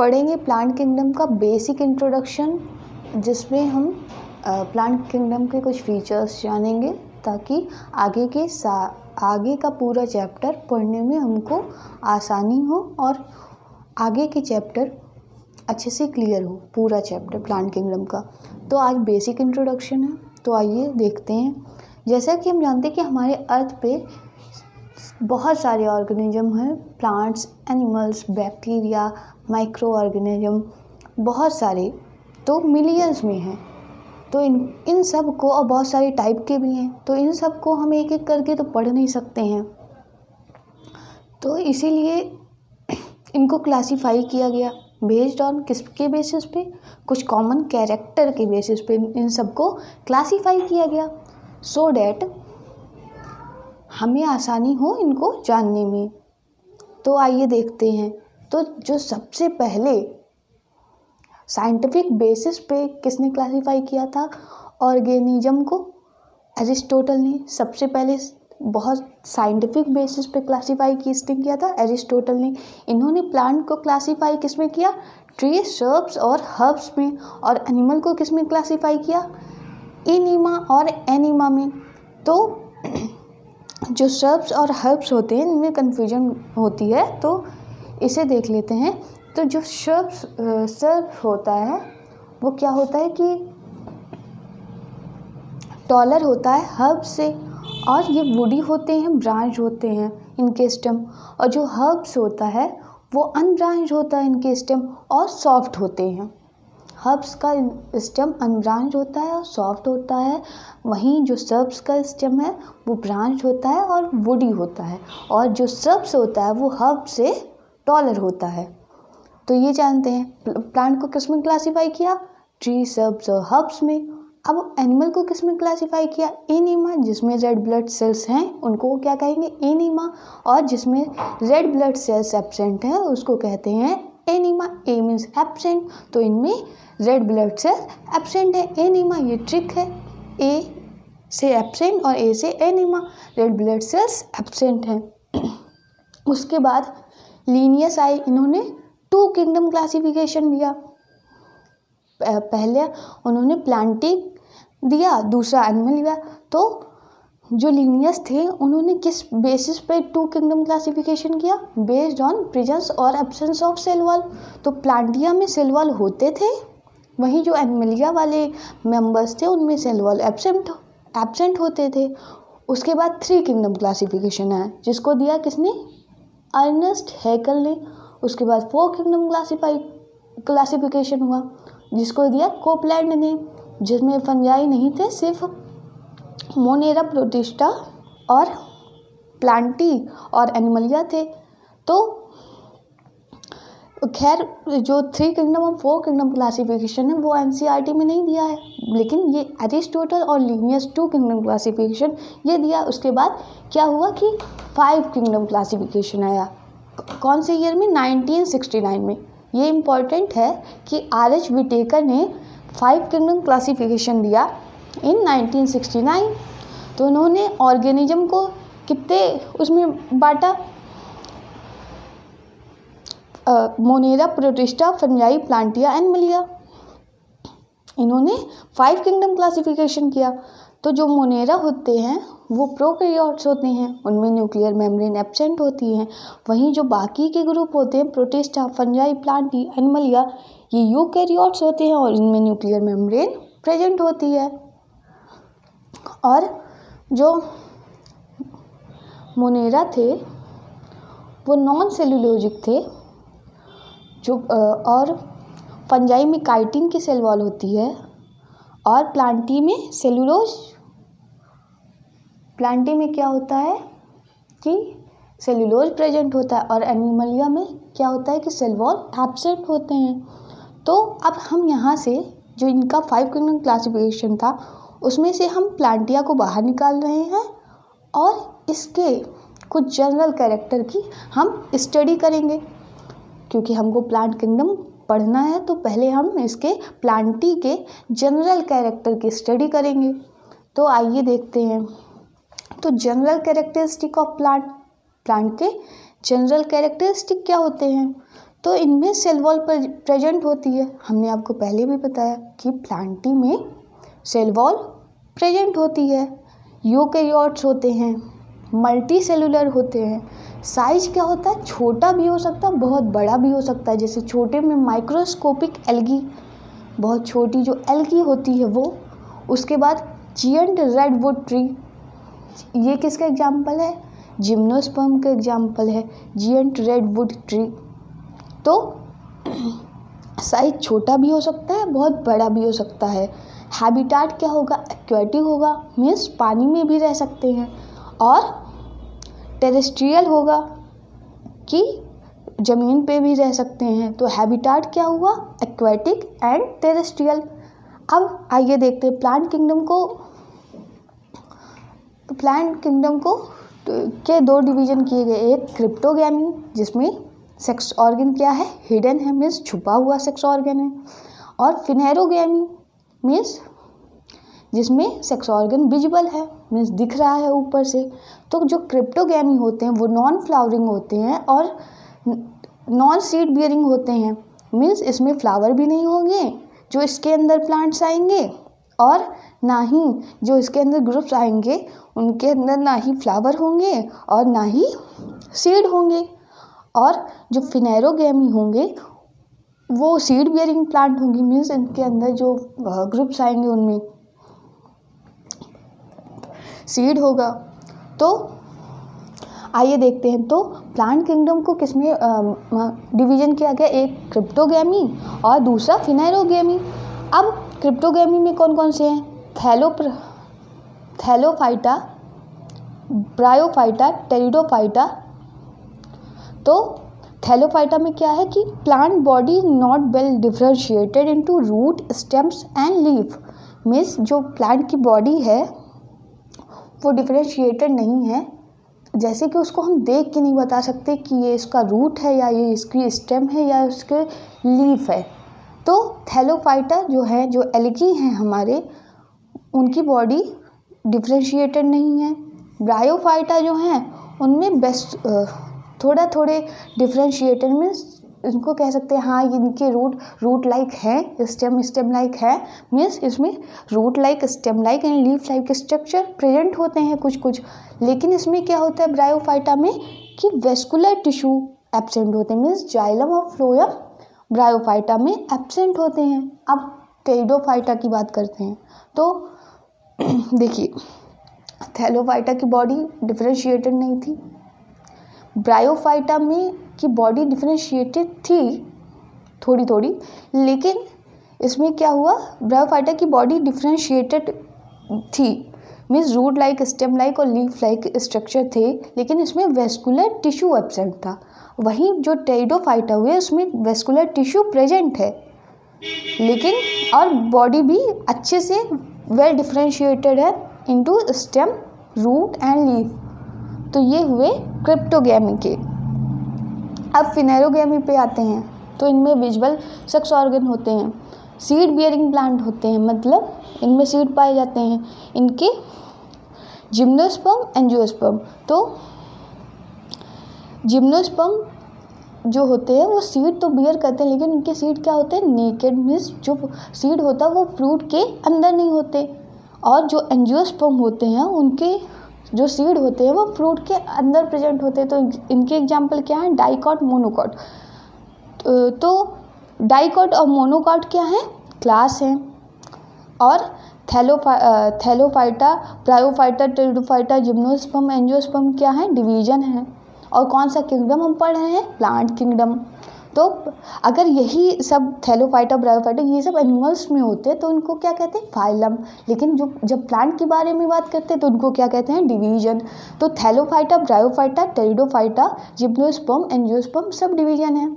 पढ़ेंगे plant kingdom का basic introduction, जिसमें हम प्लांट किंगडम के कुछ फीचर्स जानेंगे ताकि आगे का पूरा चैप्टर पढ़ने में हमको आसानी हो और आगे के चैप्टर अच्छे से क्लियर हो, पूरा चैप्टर प्लांट किंगडम का। तो आज बेसिक इंट्रोडक्शन है, तो आइए देखते हैं। जैसा कि हम जानते हैं कि हमारे अर्थ पे बहुत सारे ऑर्गेनिज्म हैं, plants, animals, bacteria, micro organism, बहुत सारे, तो मिलियंस में हैं। तो इन सब को, और बहुत सारे टाइप के भी हैं, तो इन सब को हम एक एक करके तो पढ़ नहीं सकते हैं, तो इसीलिए इनको क्लासीफाई किया गया बेस्ड ऑन किसके बेसिस पे, कुछ कॉमन कैरेक्टर के बेसिस पे इन सबको क्लासीफाई किया गया, सो डैट हमें आसानी हो इनको जानने में। तो आइए देखते हैं। तो जो सबसे पहले साइंटिफिक बेसिस पे किसने क्लासीफाई किया था ऑर्गेनिज्म को, एरिस्टोटल ने सबसे पहले बहुत साइंटिफिक बेसिस पे क्लासीफाई किसने किया था, एरिस्टोटल ने। इन्होंने प्लांट को क्लासीफाई किस में किया, ट्री, श्रब्स और हर्ब्स में, और एनिमल को किस में क्लासीफाई किया, एनिमा और एनिमा में। तो जो श्रब्स और हर्ब्स होते हैं इनमें कन्फ्यूजन होती है, तो इसे देख लेते हैं। तो जो श्रब होता है वो क्या होता है कि टॉलर होता है हर्ब से, और ये वुडी होते हैं, ब्रांच होते हैं इनके स्टेम। और जो हर्ब्स होता है वो अनब्रांच होता है इनके स्टेम और सॉफ्ट होते हैं। हर्ब्स का स्टेम अनब्रांच होता है और सॉफ्ट होता है, वहीं जो श्रब्स का स्टेम है वो ब्रांच होता है और वुडी होता है, और जो श्रब्स होता है वो हर्ब से टॉलर होता है। तो ये जानते हैं प्लांट को किस में क्लासीफाई किया, ट्री, श्रब्स और हर्ब्स में। अब एनिमल को किस में क्लासीफाई किया, एनिमा, जिसमें रेड ब्लड सेल्स हैं उनको क्या कहेंगे, एनिमा, और जिसमें रेड ब्लड सेल्स एब्सेंट हैं उसको कहते हैं एनिमा। ए मीन्स एब्सेंट, तो इनमें रेड ब्लड सेल एब्सेंट है, एनिमा। ये ट्रिक है, ए से एब्सेंट और ए से anaemia, red blood cells absent हैं। उसके बाद लीनियस आई, इन्होंने 2 किंगडम क्लासिफिकेशन दिया। पहले उन्होंने प्लांटिंग दिया, दूसरा एनिमल दिया। तो जो लीनियस थे उन्होंने किस बेसिस पे 2 किंगडम क्लासिफिकेशन किया, बेस्ड ऑन प्रेजेंस और एब्सेंस ऑफ सेल वॉल। तो प्लांटिया में सेल वॉल होते थे, वहीं जो एनिमलिया वाले मेंबर्स थे उनमें सेल वॉल एब्सेंट होते थे। उसके बाद 3 किंगडम क्लासिफिकेशन है, जिसको दिया किसने, अर्नेस्ट हैकल ने। उसके बाद 4 किंगडम क्लासिफिकेशन हुआ, जिसको दिया कोपलैंड ने, जिसमें फंजाई नहीं थे, सिर्फ मोनेरा, प्रोटिस्टा और प्लांटी और एनिमलिया थे। तो खैर जो 3 किंगडम और 4 किंगडम क्लासिफिकेशन है वो एनसीईआरटी में नहीं दिया है, लेकिन ये एरिस्टोटल और लीनियस 2 किंगडम क्लासिफिकेशन ये दिया। उसके बाद क्या हुआ कि 5 किंगडम क्लासिफिकेशन आया, कौन से ईयर में, 1969 में। ये इम्पॉर्टेंट है कि आर.एच. विटेकर ने 5 किंगडम क्लासिफिकेशन दिया इन 1969। तो उन्होंने ऑर्गेनिज्म को कितने उसमें बांटा, मोनेरा, प्रोटिस्टा, फंजाई, प्लांटिया, एनिमलिया, इन्होंने 5 किंगडम क्लासिफिकेशन किया। तो जो मोनेरा होते हैं वो प्रोकैरियोट्स होते हैं, उनमें न्यूक्लियर मेम्ब्रेन एब्सेंट होती है, वहीं जो बाकी के ग्रुप होते हैं प्रोटिस्टा, फंजाई, प्लांटी, एनिमलिया, ये यूकैरियोट्स होते हैं और इनमें न्यूक्लियर मेम्ब्रेन प्रेजेंट होती है। और जो मोनेरा थे वो नॉन सेलुलोजिक थे, जो और फंजाई में काइटिन की सेल वॉल होती है, और प्लांटी में सेलुलोज, प्लांटी में क्या होता है कि सेलुलोज प्रेजेंट होता है, और एनिमलिया में क्या होता है कि सेल वॉल एब्सेंट होते हैं। तो अब हम यहाँ से जो इनका 5 किंगडम क्लासिफिकेशन था उसमें से हम प्लांटिया को बाहर निकाल रहे हैं, और इसके कुछ जनरल कैरेक्टर की हम स्टडी करेंगे, क्योंकि हमको प्लांट किंगडम पढ़ना है तो पहले हम इसके प्लांटी के जनरल कैरेक्टर की स्टडी करेंगे। तो आइए देखते हैं। तो जनरल कैरेक्टरिस्टिक ऑफ प्लांट के जनरल कैरेक्टरिस्टिक क्या होते हैं, तो इनमें सेल वॉल प्रेजेंट होती है। हमने आपको पहले भी बताया कि प्लांटी में सेल वॉल प्रेजेंट होती है। यूकेरियोट्स होते हैं, मल्टी सेलुलर होते हैं। साइज क्या होता है, छोटा भी हो सकता है, बहुत बड़ा भी हो सकता है। जैसे छोटे में माइक्रोस्कोपिक एल्गी, बहुत छोटी जो एल्गी होती है वो। उसके बाद जिएंट रेडवुड ट्री, ये किसका एग्जाम्पल है, जिम्नोस्पर्म का एग्जाम्पल है जिएंट रेडवुड ट्री। तो साइज छोटा भी हो सकता है, बहुत बड़ा भी हो सकता है। हैबिटेट क्या होगा, एक्वेटिक होगा, मीन्स पानी में भी रह सकते हैं। और टेरेस्ट्रियल होगा कि ज़मीन पे भी रह सकते हैं। तो हैबिटेट क्या हुआ, एक्वेटिक एंड टेरेस्ट्रियल। अब आइए देखते हैं प्लांट किंगडम को के दो डिवीज़न किए गए। एक क्रिप्टोगैमी, जिसमें सेक्स ऑर्गन क्या है, हिडन है, मीन्स छुपा हुआ सेक्स ऑर्गन है। और फिनेरोगैमी मीन्स जिसमें सेक्स ऑर्गन विजिबल है, मीन्स दिख रहा है ऊपर से। तो जो क्रिप्टोगैमी होते हैं वो नॉन फ्लावरिंग होते हैं और नॉन सीड बियरिंग होते हैं, मीन्स इसमें फ्लावर भी नहीं होंगे जो इसके अंदर प्लांट्स आएंगे, और ना ही जो इसके अंदर ग्रुप्स आएंगे उनके अंदर ना ही फ्लावर होंगे और ना ही सीड होंगे। और जो फिनेरोगैमी होंगे वो सीड बियरिंग प्लांट होंगी, मीन्स इनके अंदर जो ग्रुप्स आएंगे उनमें सीड होगा। तो आइए देखते हैं, तो प्लांट किंगडम को किसमें डिवीज़न किया गया, एक क्रिप्टोगैमी और दूसरा फिनेरोगैमी। अब क्रिप्टोगैमी में कौन कौन से हैं, थैलोफाइटा, ब्रायोफाइटा, टेरिडोफाइटा। तो थैलोफाइटा में क्या है कि plant body not well differentiated into root, stems and leaf, means जो प्लांट की बॉडी है वो डिफरेंशिएटेड नहीं है, जैसे कि उसको हम देख के नहीं बता सकते कि ये इसका रूट है या ये इसकी स्टेम है या इसके लीफ है। तो थैलोफाइटा जो है, जो एल्गी हैं हमारे, उनकी बॉडी डिफरेंशिएटेड नहीं है। ब्रायोफाइटा जो हैं उनमें बेस्ट थोड़े डिफरेंशिएटेड, मीन्स इनको कह सकते हैं हाँ इनके रूट लाइक है, स्टेम लाइक है, मीन्स इसमें root like, stem like and leaf like structure present होते हैं कुछ। लेकिन इसमें क्या होता है ब्रायोफाइटा में कि वेस्कुलर टिश्यू एब्सेंट होते हैं, मीन्स जाइलम और फ्लोएम ब्रायोफाइटा में एब्सेंट होते हैं। अब टेरिडोफाइटा की बात करते हैं। तो देखिए, थैलोफाइटा की बॉडी डिफरेंशिएटेड नहीं थी, ब्रायोफाइटा में की बॉडी डिफरेंशिएटेड थी थोड़ी, लेकिन इसमें क्या हुआ, ब्रायोफाइटा की बॉडी डिफरेंशिएटेड थी, means root like, stem like और लीफ लाइक स्ट्रक्चर थे, लेकिन इसमें वेस्कुलर टिश्यू एब्सेंट था। वहीं जो टेरिडोफाइटा हुए उसमें वेस्कुलर टिश्यू प्रेजेंट है, लेकिन और बॉडी भी अच्छे से वेल डिफरेंशिएटेड है into stem, root and leaf. तो ये हुए क्रिप्टोगैमी के। अब फिनेरोगैमी पे आते हैं। तो इनमें विजुअल सेक्स ऑर्गन होते हैं, सीड बियरिंग प्लांट होते हैं, मतलब इनमें सीड पाए जाते हैं। इनके जिम्नोस्पर्म, एंजियोस्पर्म। तो जिम्नोस्पर्म जो होते हैं वो सीड तो बियर करते हैं, लेकिन उनके सीड क्या होते हैं, नेकेड, मीन्स जो सीड होता है वो फ्रूट के अंदर नहीं होते। और जो एंजियोस्पर्म होते हैं उनके जो सीड होते हैं वो फ्रूट के अंदर प्रेजेंट होते हैं। तो इनके एग्जाम्पल क्या है, डाइकॉट, मोनोकॉट। तो डाइकॉट और मोनोकॉट क्या है, क्लास हैं। और Thallophyta, bryophyta, pteridophyta, gymnosperm, angiosperm क्या है, डिवीजन है। और कौन सा किंगडम हम पढ़ रहे हैं, प्लांट किंगडम। तो अगर यही सब थैलोफाइटा, ब्रायोफाइटा ये सब एनिमल्स में होते हैं तो उनको क्या कहते हैं, फाइलम। लेकिन जब प्लांट के बारे में बात करते हैं तो उनको क्या कहते हैं, डिवीजन। तो Thallophyta, bryophyta, pteridophyta, gymnosperm, angiosperm sub division है।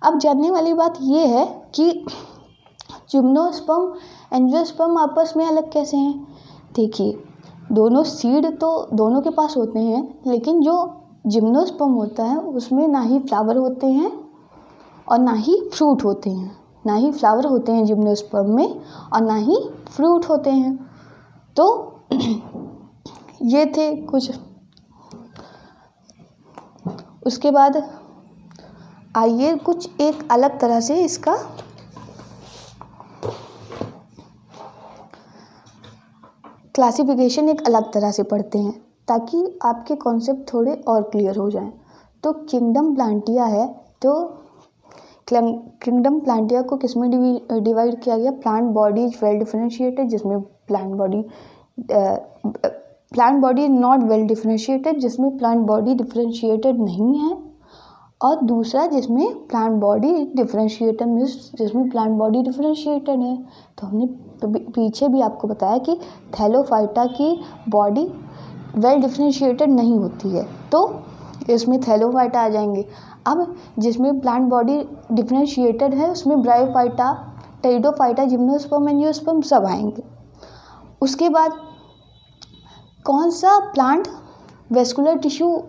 अब जानने वाली बात ये है कि जिम्नोस्पर्म, एंजियोस्पर्म आपस में अलग कैसे हैं। देखिए, दोनों सीड तो दोनों के पास होते हैं, लेकिन जो जिम्नोस्पर्म होता है उसमें ना ही फ्लावर होते हैं और ना ही फ्रूट होते हैं। ना ही फ्लावर होते हैं जिम्नोस्पर्म में और ना ही फ्रूट होते हैं। तो ये थे कुछ। उसके बाद आइए कुछ एक अलग तरह से इसका क्लासिफिकेशन एक अलग तरह से पढ़ते हैं ताकि आपके कॉन्सेप्ट थोड़े और क्लियर हो जाएं। तो किंगडम प्लांटिया है, तो किंगडम प्लांटिया को किस में डिवाइड किया गया? Plant body is well differentiated, जिसमें plant body not well differentiated, जिसमें प्लांट बॉडी डिफरेंशिएटेड नहीं है, और दूसरा जिसमें प्लांट बॉडी डिफरेंशिएटेड मीन्स जिसमें प्लांट बॉडी डिफरेंशिएटेड है। तो हमने पीछे भी आपको बताया कि थैलोफाइटा की बॉडी वेल डिफरेंशिएटेड नहीं होती है, तो इसमें थैलोफाइटा आ जाएंगे। अब जिसमें प्लांट बॉडी डिफरेंशिएटेड है उसमें ब्रायोफाइटा, टेरिडोफाइटा, जिम्नोस्पर्म, एंजियोस्पर्म सब आएंगे। उसके बाद कौन सा प्लांट वेस्कुलर टिश्यू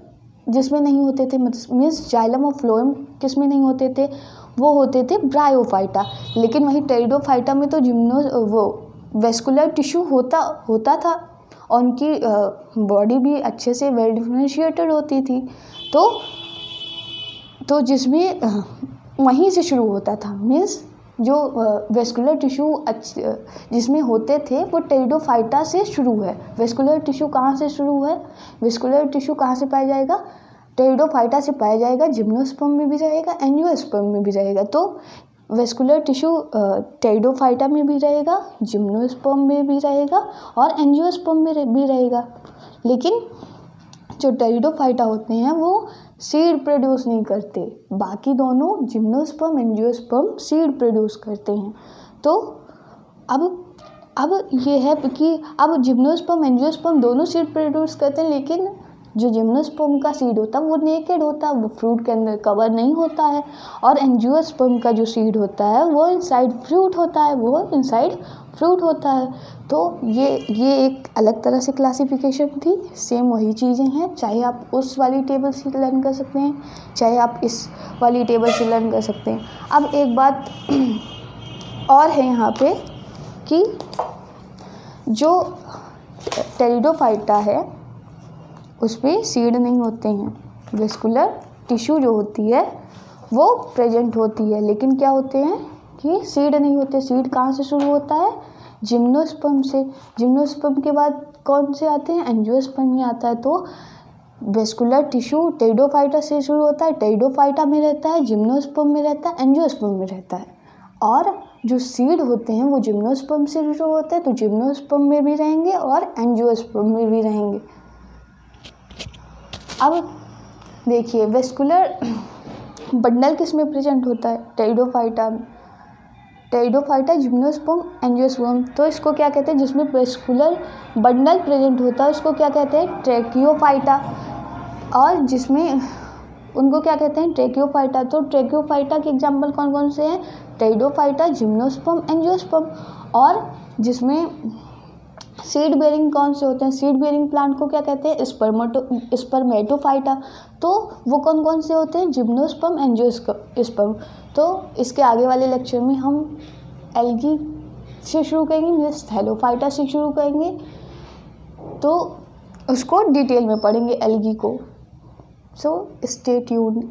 जिसमें नहीं होते थे, मीन्स जाइलम और फ्लोएम किस में नहीं होते थे? वो होते थे ब्रायोफाइटा। लेकिन वहीं टेरिडोफाइटा में तो वो वेस्कुलर टिश्यू होता था और उनकी बॉडी भी अच्छे से वेल डिफरेंशिएटेड होती थी। तो जिसमें वहीं से शुरू होता था, मीन्स जो वेस्कुलर टिश्यू जिसमें होते थे वो टेरिडोफाइटा से शुरू है। वेस्कुलर टिश्यू कहाँ से शुरू है? वेस्कुलर टिश्यू कहाँ से पाया जाएगा? टेरिडोफाइटा से पाया जाएगा। जिम्नोस्पर्म में भी रहेगा, एंजियोस्पर्म में भी रहेगा। तो वेस्कुलर टिश्यू टेरिडोफाइटा में भी रहेगा, जिम्नोस्पर्म में भी रहेगा और एंजियोस्पर्म में भी रहेगा। लेकिन जो टेरिडोफाइटा होते हैं वो सीड प्रोड्यूस नहीं करते, बाकी दोनों जिम्नोस्पर्म एंजियोस्पर्म सीड प्रोड्यूस करते हैं। तो अब ये है कि अब जिम्नोस्पर्म एंजियोस्पर्म दोनों सीड प्रोड्यूस करते हैं, लेकिन जो जिम्नोस्पर्म का सीड होता है वो नेकेड होता है, वो फ्रूट के अंदर कवर नहीं होता है, और एंजियोस्पर्म का जो सीड होता है वो इनसाइड फ्रूट होता है। तो ये एक अलग तरह से क्लासिफिकेशन थी। सेम वही चीज़ें हैं, चाहे आप उस वाली टेबल से लर्न कर सकते हैं, चाहे आप इस वाली टेबल से लर्न कर सकते हैं। अब एक बात और है यहाँ पे कि जो टेरिडोफाइटा है उसमें सीड नहीं होते हैं, वेस्कुलर टिश्यू जो होती है वो प्रेजेंट होती है, लेकिन क्या होते हैं कि सीड नहीं होते। सीड कहाँ से शुरू होता है? जिम्नोस्पर्म से। जिम्नोस्पर्म के बाद कौन से आते हैं? एंजियोस्पर्म ही आता है। तो वेस्कुलर टिश्यू टेरिडोफाइटा से शुरू होता है, टेरिडोफाइटा में रहता है, जिम्नोस्पर्म में रहता है, एंजियोस्पर्म में रहता है। और जो सीड होते हैं वो जिम्नोस्पर्म से शुरू होते हैं, तो जिम्नोस्पर्म में भी रहेंगे और एंजियोस्पर्म में भी रहेंगे। अब देखिए वेस्कुलर बंडल किस में प्रेजेंट होता है? Pteridophyta, gymnosperm, angiosperm. तो इसको क्या कहते हैं? जिसमें वेस्कुलर बंडल प्रेजेंट होता है उसको क्या कहते हैं? ट्रैकियोफाइटा। और जिसमें उनको क्या कहते हैं? ट्रैकियोफाइटा। तो ट्रैकियोफाइटा के एग्जाम्पल कौन कौन से हैं? Pteridophyta, gymnosperm, angiosperm. और जिसमें सीड बेयरिंग कौन से होते हैं? सीड बेयरिंग प्लांट को क्या कहते हैं? स्पर्मेटोफाइटा। तो वो कौन कौन से होते हैं? Gymnosperm, angiosperm. तो इसके आगे वाले लेक्चर में हम एल्गी से शुरू करेंगे, मीन्स थैलोफाइटा से शुरू करेंगे, तो उसको डिटेल में पढ़ेंगे एल्गी को। So stay tuned.